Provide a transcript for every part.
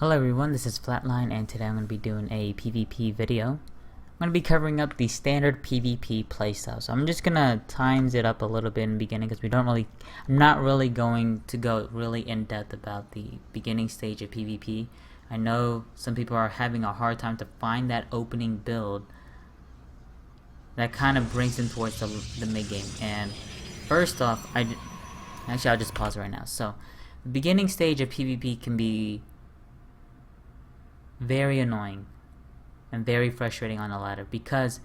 Hello everyone, this is Flatline and today I'm going to be doing a PvP video. I'm going to be covering up the standard PvP playstyle. So I'm just going to times it up a little bit in the beginning because I'm not really going to go really in depth about the beginning stage of PvP. I know some people are having a hard time to find that opening build that kind of brings them towards the mid game. And first off, I'll just pause right now. So the beginning stage of PvP can be very annoying and very frustrating on the ladder because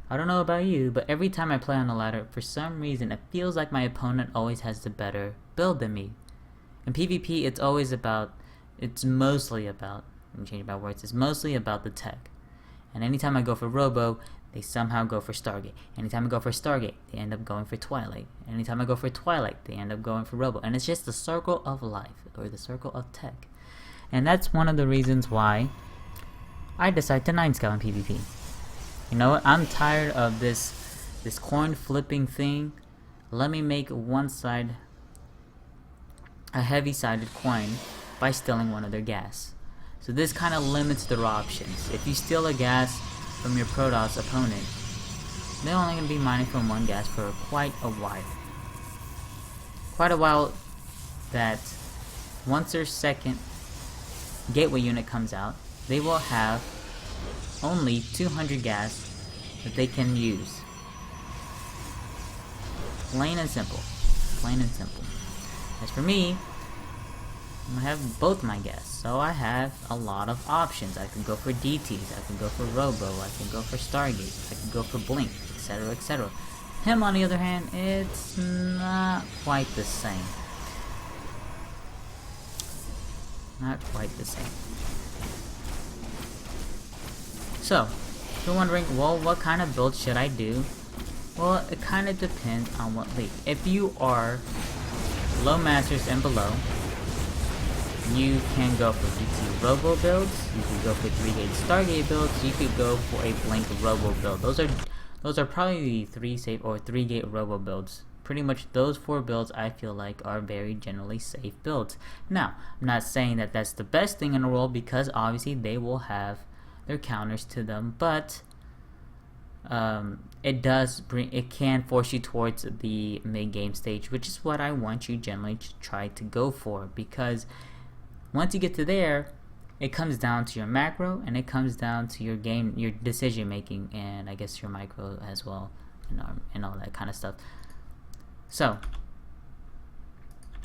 I don't know about you, but every time I play on the ladder, for some reason it feels like my opponent always has the better build than me. In PvP, it's mostly about the tech. And anytime I go for Robo, they somehow go for Stargate. Anytime I go for Stargate, they end up going for Twilight. Anytime I go for Twilight, they end up going for Robo. And it's just the circle of life, or the circle of tech. And that's one of the reasons why I decide to 9-scout in PvP. You know what? I'm tired of this coin flipping thing. Let me make one side a heavy-sided coin by stealing one of their gas. So this kind of limits their options. If you steal a gas from your Protoss opponent, they're only going to be mining from one gas for quite a while. Quite a while that once their second gateway unit comes out, they will have only 200 gas that they can use. Plain and simple. Plain and simple. As for me, I have both my gas, so I have a lot of options. I can go for DTs, I can go for Robo, I can go for Stargate, I can go for Blink, etc, etc. Him, on the other hand, it's not quite the same. Not quite the same. So, if you're wondering, well, what kind of build should I do? Well, it kind of depends on what league. If you are low masters and below, you can go for DT Robo builds. You can go for 3-gate Stargate builds. You could go for a Blink Robo build. Those are probably the 3-gate Robo builds. Pretty much those 4 builds I feel like are very generally safe builds. Now, I'm not saying that that's the best thing in the world because obviously they will have their counters to them, but it can force you towards the mid game stage, which is what I want you generally to try to go for, because once you get to there, it comes down to your macro and it comes down to your game, your decision making, and I guess your micro as well, and all that kind of stuff. So,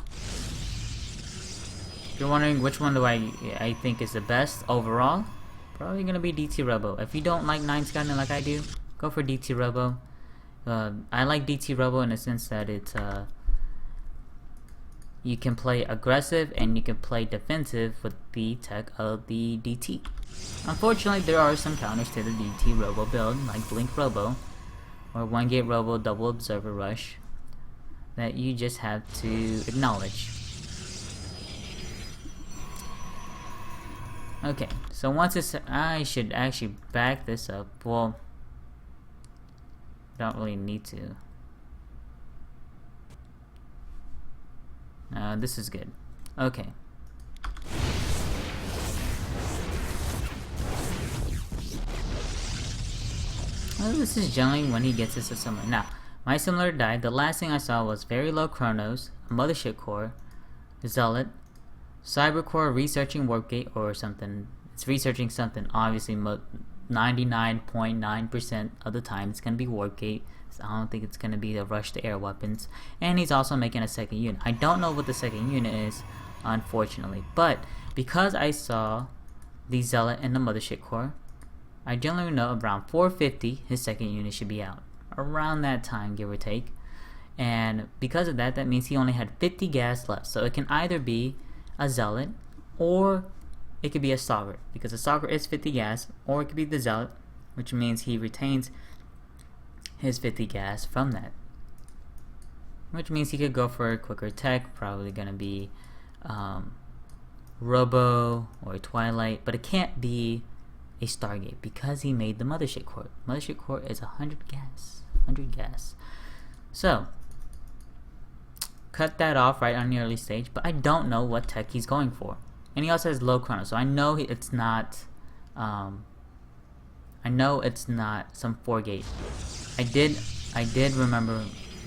if you're wondering which one do I think is the best overall, probably gonna be DT Robo. If you don't like 9-scouting like I do, go for DT Robo. I like DT Robo in the sense that it's you can play aggressive and you can play defensive with the tech of the DT. Unfortunately, there are some counters to the DT Robo build, like Blink Robo or 1-gate Robo Double Observer Rush, that you just have to acknowledge. Okay, so once it's, I should actually back this up. Well, don't really need to. This is good. Okay. Well, this is generally when he gets his assembler. Now, my assembler died. The last thing I saw was very low chronos, a mothership core, Zealot, Cybercore researching Warpgate or something. It's researching something. Obviously, 99.9% of the time it's going to be Warpgate. So I don't think it's going to be the rush to air weapons. And he's also making a second unit. I don't know what the second unit is, unfortunately. But because I saw the Zealot and the mothership core, I generally know around 450 his second unit should be out. Around that time, give or take. And because of that, that means he only had 50 gas left. So it can either be a Zealot, or it could be a Stalker, because a Stalker is 50 gas, or it could be the Zealot, which means he retains his 50 gas from that, which means he could go for a quicker tech, probably gonna be Robo or Twilight, but it can't be a Stargate because he made the mothership core. Mothership core is 100 gas. So cut that off right on the early stage, but I don't know what tech he's going for. and he also has low chrono, so I know it's not some 4-gate. I did remember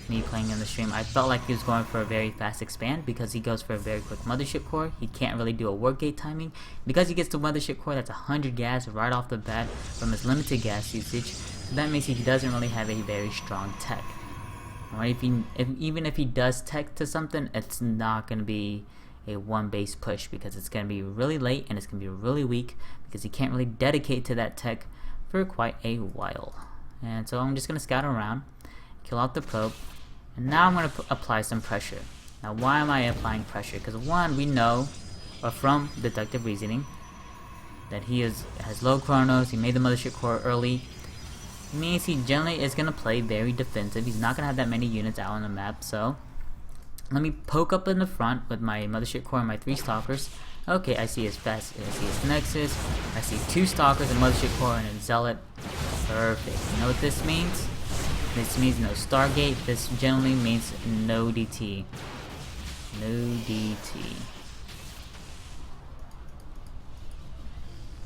me playing in the stream. I felt like he was going for a very fast expand because he goes for a very quick mothership core. He can't really do a work gate timing. Because he gets the mothership core, that's 100 gas right off the bat from his limited gas usage. So that means he doesn't really have a very strong tech. Alright, even if he does tech to something, it's not going to be a one base push because it's going to be really late and it's going to be really weak because he can't really dedicate to that tech for quite a while. And so I'm just going to scout around, kill out the probe, and now I'm going to apply some pressure. Now why am I applying pressure? Because one, we know, or from deductive reasoning, that he has low chronos, he made the mothership core early. It means he generally is going to play very defensive. He's not going to have that many units out on the map, so let me poke up in the front with my mothership core and my 3 stalkers. Okay, I see his fast, I see his nexus, I see 2 stalkers, a mothership core, and a zealot. Perfect. You know what this means? This means no Stargate. This generally means no DT. No DT.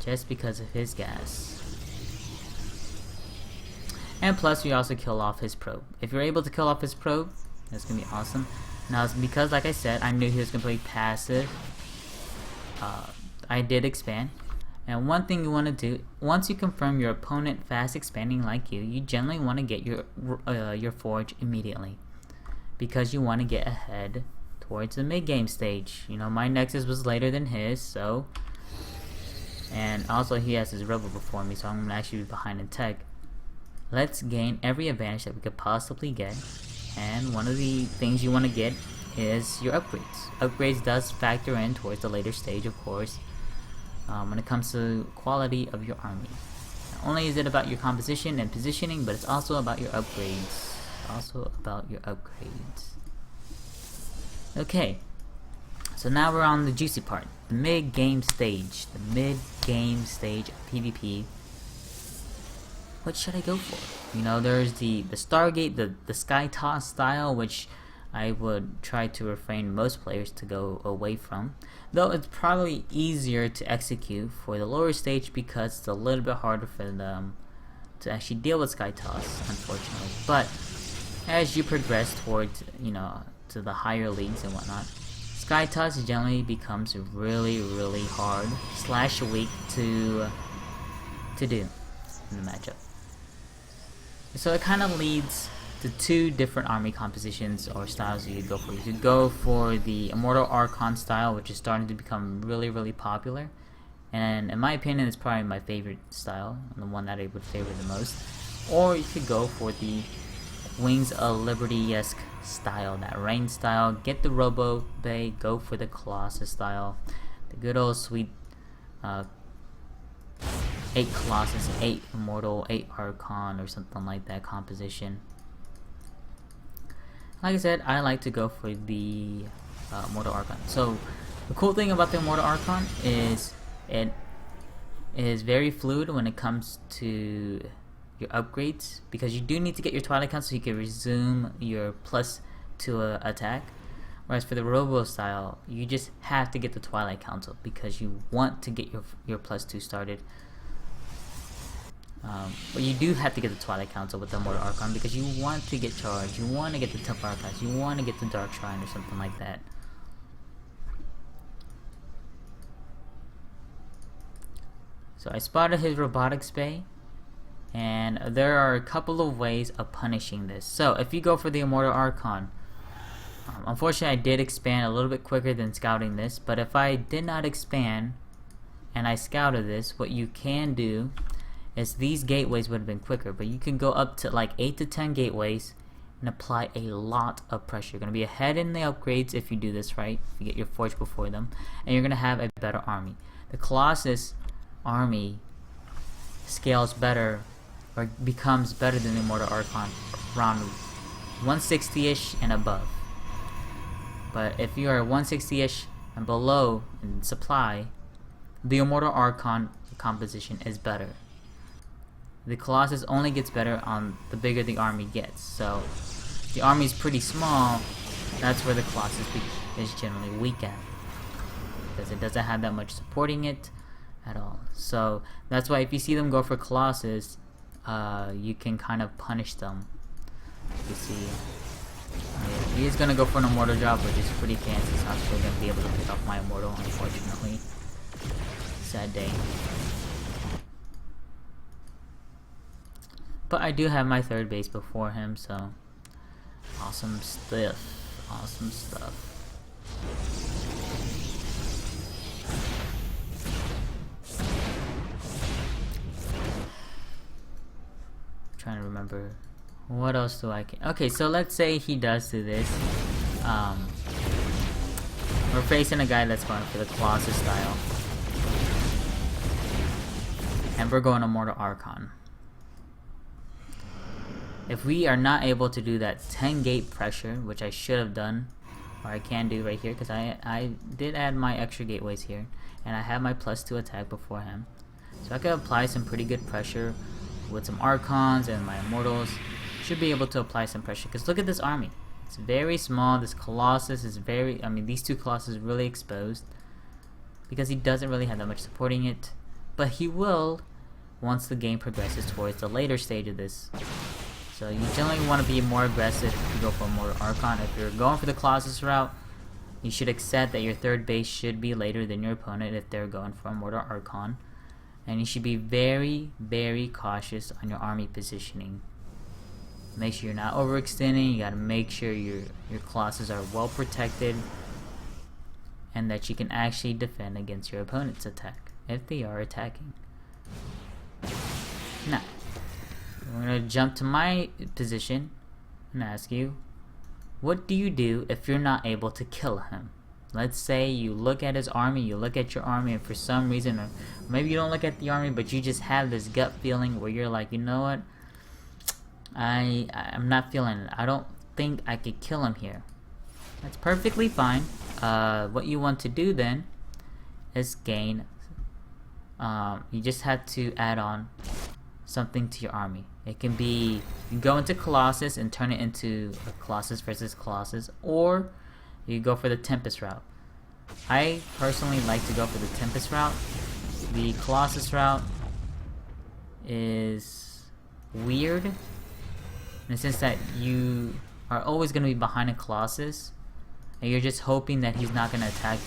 Just because of his gas. And plus, we also kill off his probe. If you're able to kill off his probe, that's gonna be awesome. Now, it's because, like I said, I knew he was gonna play passive. I did expand. And one thing you want to do, once you confirm your opponent fast expanding like you generally want to get your forge immediately, because you want to get ahead towards the mid game stage. You know, my nexus was later than his, so, and also he has his rebel before me, so I'm gonna actually be behind in tech. Let's gain every advantage that we could possibly get, and one of the things you want to get is your upgrades. Upgrades does factor in towards the later stage, of course. When it comes to quality of your army. Not only is it about your composition and positioning, but it's also about your upgrades. Okay, so now we're on the juicy part, the mid-game stage. The mid-game stage of PvP. What should I go for? You know, there's the Stargate, the skytoss style, which I would try to refrain most players to go away from, though it's probably easier to execute for the lower stage because it's a little bit harder for them to actually deal with skytoss, unfortunately. But as you progress towards, you know, to the higher leagues and whatnot, skytoss generally becomes really hard / weak to do in the matchup. So it kind of leads to 2 different army compositions or styles you could go for. You could go for the immortal archon style, which is starting to become really popular, and in my opinion it's probably my favorite style and the one that I would favor the most. Or you could go for the Wings of Liberty-esque style, that range style. Get the Robo Bay, go for the Colossus style, the good old sweet 8 Colossus, 8 immortal, 8 archon, or something like that composition. Like I said, I like to go for the Immortal Archon. So the cool thing about the Immortal Archon is it is very fluid when it comes to your upgrades, because you do need to get your Twilight Council so you can resume your +2 attack. Whereas for the Robo style, you just have to get the Twilight Council because you want to get your +2 started. But you do have to get the Twilight Council with the Immortal Archon because you want to get charged, you want to get the Temple Archives, you want to get the Dark Shrine or something like that. So I spotted his Robotics Bay, and there are a couple of ways of punishing this. So if you go for the Immortal Archon, unfortunately I did expand a little bit quicker than scouting this, but if I did not expand and I scouted this, what you can do is these gateways would have been quicker, but you can go up to like 8 to 10 gateways and apply a lot of pressure. You're going to be ahead in the upgrades if you do this right, if you get your forge before them, and you're going to have a better army. The Colossus army scales better, or becomes better than the Immortal Archon around 160-ish and above. But if you are 160-ish and below in supply, the Immortal Archon composition is better. The Colossus only gets better on the bigger the army gets. So if the army is pretty small, that's where the Colossus is generally weak at. because it doesn't have that much supporting it at all. So that's why if you see them go for Colossus, you can kind of punish them. You see, he's gonna go for an immortal drop, which is pretty fancy, so I'm still gonna be able to pick up my immortal, unfortunately. Sad day. But I do have my third base before him, so awesome stuff. Awesome stuff. I'm trying to remember what else do I can. Okay, so let's say he does do this. We're facing a guy that's going for the Colossus style, and we're going immortal archon. If we are not able to do that 10 gate pressure, which I should have done, or I can do right here, because I did add my extra gateways here, and I have my +2 attack before him, so I could apply some pretty good pressure with some archons and my immortals. Should be able to apply some pressure, because look at this army. It's very small. This Colossus is very, I mean, these two Colossus really exposed, because he doesn't really have that much supporting it, but he will once the game progresses towards the later stage of this. So you generally want to be more aggressive if you go for more Archon. If you're going for the Colossus route, you should accept that your third base should be later than your opponent if they're going for a Mortal Archon. And you should be very, very cautious on your army positioning. Make sure you're not overextending. You gotta make sure your Colossus are well protected, and that you can actually defend against your opponent's attack if they are attacking. Now, we're gonna jump to my position and ask you, what do you do if you're not able to kill him? Let's say you look at his army, you look at your army, and for some reason, or maybe you don't look at the army, but you just have this gut feeling where you're like, you know what? I'm not feeling it. I don't think I could kill him here. That's perfectly fine. What you want to do then is gain. You just have to add on something to your army. It can be, you go into Colossus and turn it into a Colossus versus Colossus, or you go for the Tempest route. I personally like to go for the Tempest route. The Colossus route is weird in the sense that you are always going to be behind a Colossus, and you're just hoping that he's not going to attack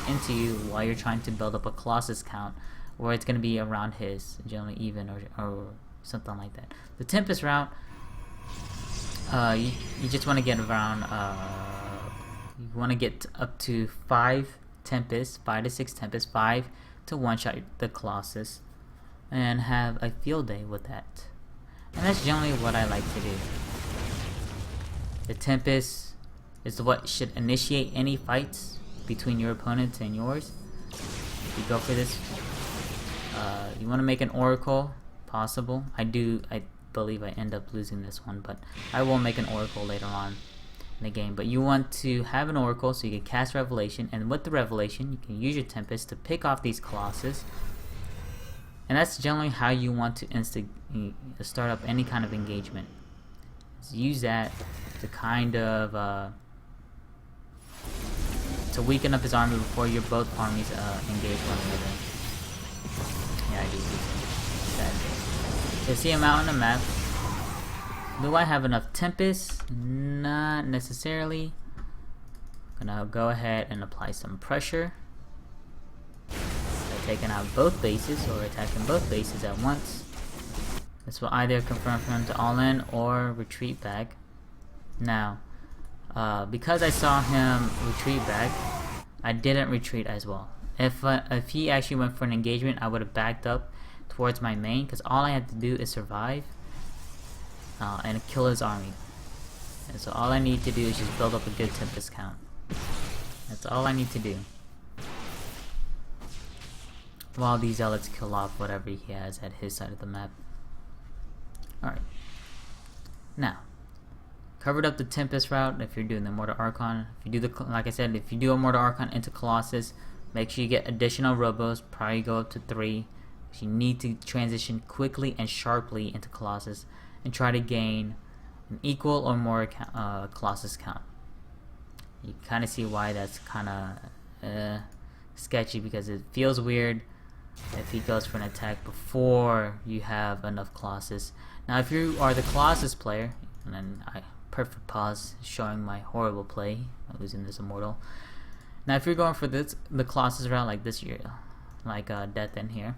into you while you're trying to build up a Colossus count, or it's going to be around his, generally even, or something like that. The Tempest route, you just want to get around, you want to get up to 5 Tempests, 5 to 6 Tempests, 5 to one-shot the Colossus, and have a field day with that. And that's generally what I like to do. The Tempest is what should initiate any fights between your opponent and yours. You go for this. You want to make an Oracle possible. I believe I end up losing this one, but I will make an Oracle later on in the game. But you want to have an Oracle so you can cast Revelation, and with the Revelation you can use your Tempest to pick off these Colossus. And that's generally how you want to start up any kind of engagement. Use that to kind of to weaken up his army before your both armies engage one another. Yeah, I do that. So see him out on the map. Do I have enough Tempests? Not necessarily. Gonna go ahead and apply some pressure by taking out both bases or attacking both bases at once. This will either confirm for him to all in or retreat back. Now, because I saw him retreat back, I didn't retreat as well. If he actually went for an engagement, I would have backed up towards my main, because all I had to do is survive and kill his army. And so all I need to do is just build up a good Tempest count. That's all I need to do, while these zealots kill off whatever he has at his side of the map. Alright. Now, covered up the Tempest route if you're doing the Mortal Archon. If you do like I said, if you do a Mortal Archon into Colossus, make sure you get additional robos, probably go up to 3. You need to transition quickly and sharply into Colossus and try to gain an equal or more Colossus count. You kind of see why that's kind of sketchy because it feels weird if he goes for an attack before you have enough Colossus. Now if you are the Colossus player, and then perfect pause showing my horrible play losing this immortal. Now if you're going for the Colossus route like this year, like Death in here,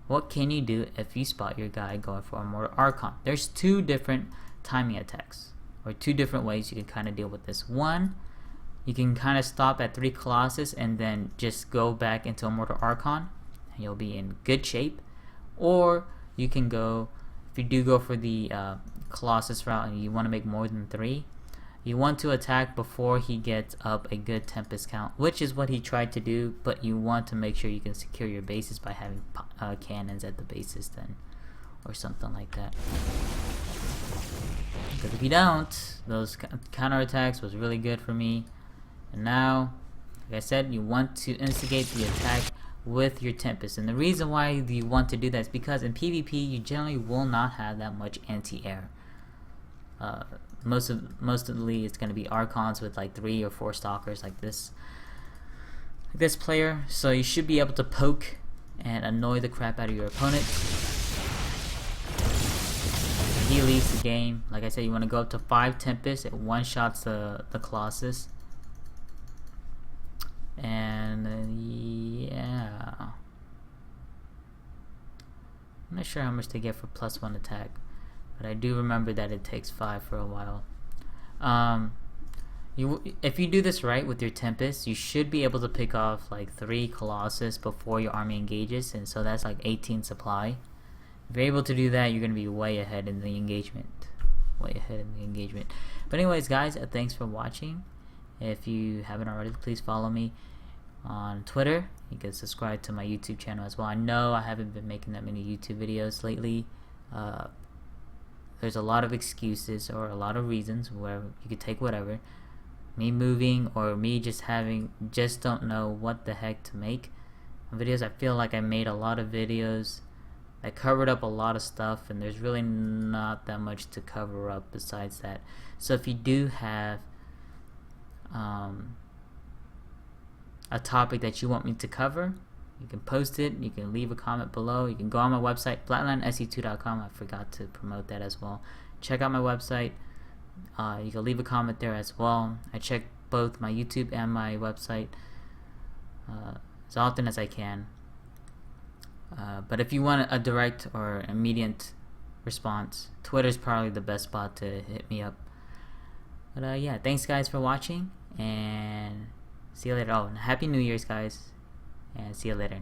what can you do if you spot your guy going for immortal archon? There's two different timing attacks, or two different ways you can kind of deal with this. One, you can kind of stop at 3 Colossus and then just go back into immortal archon, and you'll be in good shape. Or you can go, if you do go for the Colossus route and you want to make more than 3, you want to attack before he gets up a good Tempest count, which is what he tried to do, but you want to make sure you can secure your bases by having cannons at the bases then, or something like that. Because if you don't, those counterattacks was really good for me. And now, like I said, you want to instigate the attack with your Tempest. And the reason why you want to do that is because in PvP you generally will not have that much anti-air. Mostly it's going to be archons with like 3 or 4 stalkers like this player. So you should be able to poke and annoy the crap out of your opponent. He leaves the game. Like I said, you want to go up to 5 Tempest. It one-shots the Colossus. And yeah, I'm not sure how much they get for +1 attack, but I do remember that it takes 5 for a while. If you do this right with your Tempest, you should be able to pick off like 3 Colossus before your army engages, and so that's like 18 supply. If you're able to do that, you're going to be way ahead in the engagement. But anyways guys, thanks for watching. If you haven't already, please follow me on Twitter. You can subscribe to my YouTube channel as well. I know I haven't been making that many YouTube videos lately. There's a lot of excuses or a lot of reasons where you could take whatever. Me moving or me just don't know what the heck to make videos. I feel like I made a lot of videos that covered up a lot of stuff, and there's really not that much to cover up besides that. So if you do have a topic that you want me to cover, you can post it, you can leave a comment below, you can go on my website flatlandse2.com. I forgot to promote that as well. Check out my website. You can leave a comment there as well. I check both my YouTube and my website as often as I can. But if you want a direct or immediate response, Twitter's probably the best spot to hit me up. But yeah, thanks guys for watching, and see you later. Oh, and Happy New Year's guys, and see you later.